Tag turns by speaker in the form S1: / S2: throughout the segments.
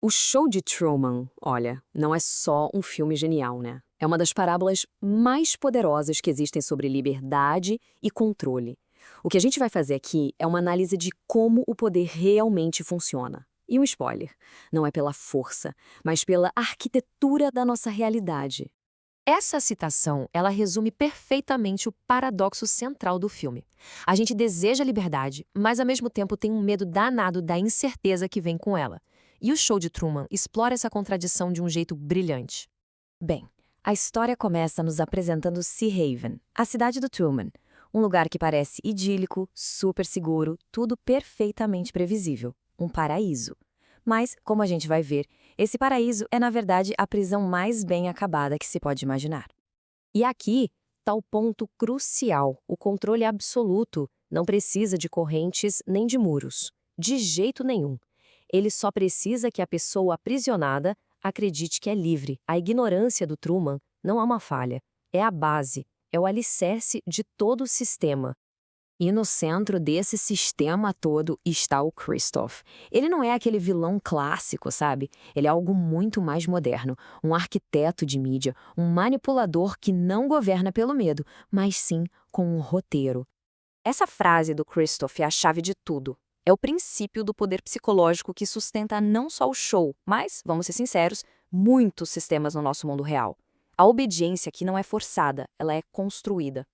S1: O Show de Truman, olha, não é só um filme genial, né? É uma das parábolas mais poderosas que existem sobre liberdade e controle. O que a gente vai fazer aqui é uma análise de como o poder realmente funciona. E um spoiler, não é pela força, mas pela arquitetura da nossa realidade.
S2: Essa citação, ela resume perfeitamente o paradoxo central do filme. A gente deseja liberdade, mas ao mesmo tempo tem um medo danado da incerteza que vem com ela. E o Show de Truman explora essa contradição de um jeito brilhante.
S3: Bem, a história começa nos apresentando Sea Haven, a cidade do Truman. Um lugar que parece idílico, super seguro, tudo perfeitamente previsível. Um paraíso. Mas, como a gente vai ver, esse paraíso é, na verdade, a prisão mais bem acabada que se pode imaginar.
S2: E aqui está o ponto crucial, o controle absoluto. Não precisa de correntes nem de muros. De jeito nenhum. Ele só precisa que a pessoa aprisionada acredite que é livre. A ignorância do Truman não é uma falha. É a base, é o alicerce de todo o sistema.
S3: E no centro desse sistema todo está o Christoph. Ele não é aquele vilão clássico, sabe? Ele é algo muito mais moderno, um arquiteto de mídia, um manipulador que não governa pelo medo, mas sim com um roteiro.
S4: Essa frase do Christoph é a chave de tudo. É o princípio do poder psicológico que sustenta não só o show, mas, vamos ser sinceros, muitos sistemas no nosso mundo real. A obediência aqui não é forçada, ela é construída.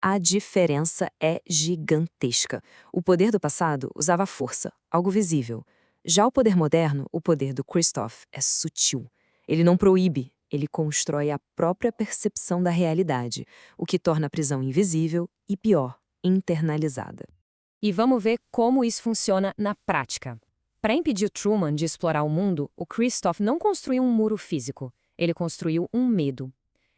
S3: A diferença é gigantesca. O poder do passado usava força, algo visível. Já o poder moderno, o poder do Christoph, é sutil. Ele não proíbe, ele constrói a própria percepção da realidade, o que torna a prisão invisível e, pior, internalizada.
S2: E vamos ver como isso funciona na prática. Para impedir o Truman de explorar o mundo, o Christoph não construiu um muro físico. Ele construiu um medo.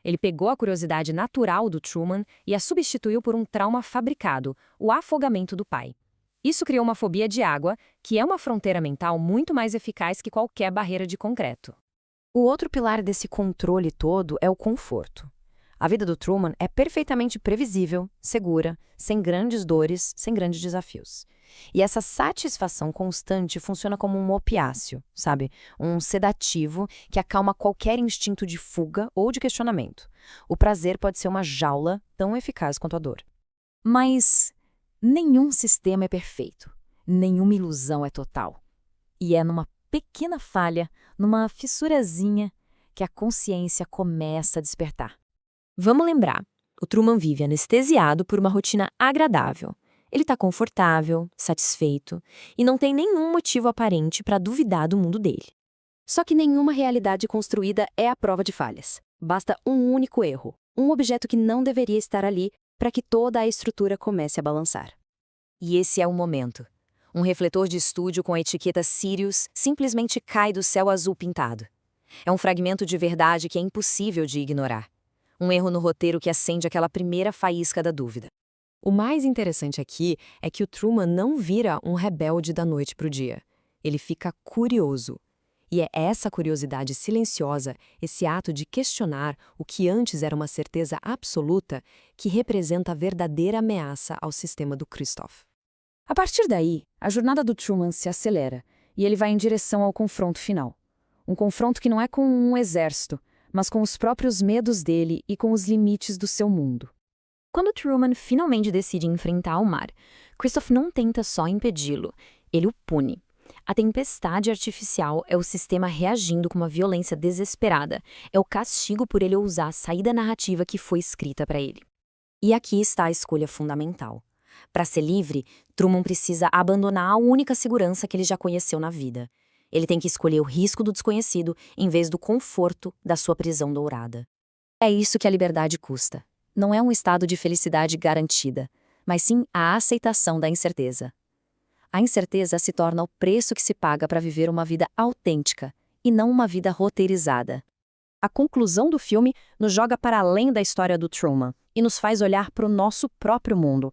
S2: Ele pegou a curiosidade natural do Truman e a substituiu por um trauma fabricado, o afogamento do pai. Isso criou uma fobia de água, que é uma fronteira mental muito mais eficaz que qualquer barreira de concreto.
S4: O outro pilar desse controle todo é o conforto. A vida do Truman é perfeitamente previsível, segura, sem grandes dores, sem grandes desafios. E essa satisfação constante funciona como um opiáceo, sabe? Um sedativo que acalma qualquer instinto de fuga ou de questionamento. O prazer pode ser uma jaula tão eficaz quanto a dor.
S3: Mas nenhum sistema é perfeito, nenhuma ilusão é total. E é numa pequena falha, numa fissurazinha, que a consciência começa a despertar.
S2: Vamos lembrar, o Truman vive anestesiado por uma rotina agradável. Ele está confortável, satisfeito e não tem nenhum motivo aparente para duvidar do mundo dele.
S4: Só que nenhuma realidade construída é a prova de falhas. Basta um único erro, um objeto que não deveria estar ali para que toda a estrutura comece a balançar.
S3: E esse é o momento. Um refletor de estúdio com a etiqueta Sirius simplesmente cai do céu azul pintado. É um fragmento de verdade que é impossível de ignorar. Um erro no roteiro que acende aquela primeira faísca da dúvida.
S2: O mais interessante aqui é que o Truman não vira um rebelde da noite para o dia. Ele fica curioso. E é essa curiosidade silenciosa, esse ato de questionar o que antes era uma certeza absoluta, que representa a verdadeira ameaça ao sistema do Christoph.
S5: A partir daí, a jornada do Truman se acelera e ele vai em direção ao confronto final. Um confronto que não é com um exército, mas com os próprios medos dele e com os limites do seu mundo.
S3: Quando Truman finalmente decide enfrentar o mar, Christoph não tenta só impedi-lo, ele o pune. A tempestade artificial é o sistema reagindo com uma violência desesperada, é o castigo por ele ousar a saída narrativa que foi escrita para ele. E aqui está a escolha fundamental. Para ser livre, Truman precisa abandonar a única segurança que ele já conheceu na vida. Ele tem que escolher o risco do desconhecido em vez do conforto da sua prisão dourada. É isso que a liberdade custa. Não é um estado de felicidade garantida, mas sim a aceitação da incerteza. A incerteza se torna o preço que se paga para viver uma vida autêntica, e não uma vida roteirizada.
S4: A conclusão do filme nos joga para além da história do Truman e nos faz olhar para o nosso próprio mundo.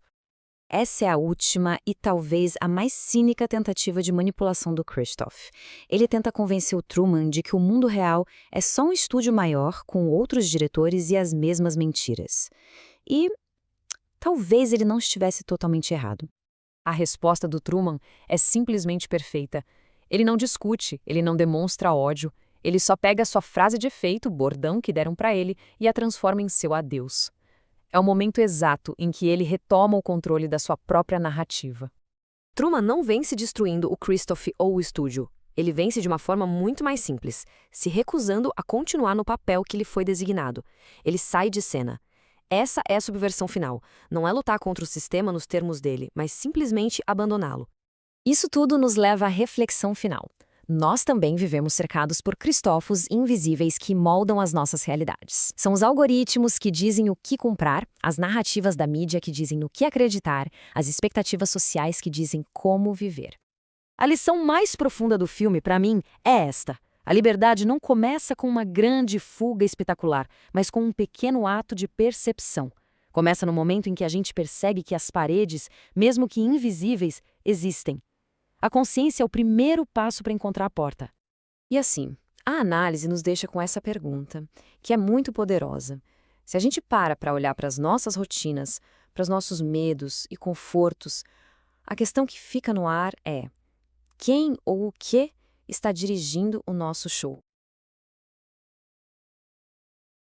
S3: Essa é a última e talvez a mais cínica tentativa de manipulação do Christoph. Ele tenta convencer o Truman de que o mundo real é só um estúdio maior com outros diretores e as mesmas mentiras. E talvez ele não estivesse totalmente errado.
S2: A resposta do Truman é simplesmente perfeita. Ele não discute, ele não demonstra ódio, ele só pega a sua frase de efeito, o bordão que deram para ele, e a transforma em seu adeus. É o momento exato em que ele retoma o controle da sua própria narrativa.
S1: Truman não vence destruindo o Christoph ou o estúdio. Ele vence de uma forma muito mais simples, se recusando a continuar no papel que lhe foi designado. Ele sai de cena. Essa é a subversão final. Não é lutar contra o sistema nos termos dele, mas simplesmente abandoná-lo.
S2: Isso tudo nos leva à reflexão final. Nós também vivemos cercados por Christophos invisíveis que moldam as nossas realidades. São os algoritmos que dizem o que comprar, as narrativas da mídia que dizem no que acreditar, as expectativas sociais que dizem como viver. A lição mais profunda do filme, para mim, é esta. A liberdade não começa com uma grande fuga espetacular, mas com um pequeno ato de percepção. Começa no momento em que a gente percebe que as paredes, mesmo que invisíveis, existem. A consciência é o primeiro passo para encontrar a porta.
S3: E assim, a análise nos deixa com essa pergunta, que é muito poderosa. Se a gente para olhar para as nossas rotinas, para os nossos medos e confortos, a questão que fica no ar é: quem ou o que está dirigindo o nosso show?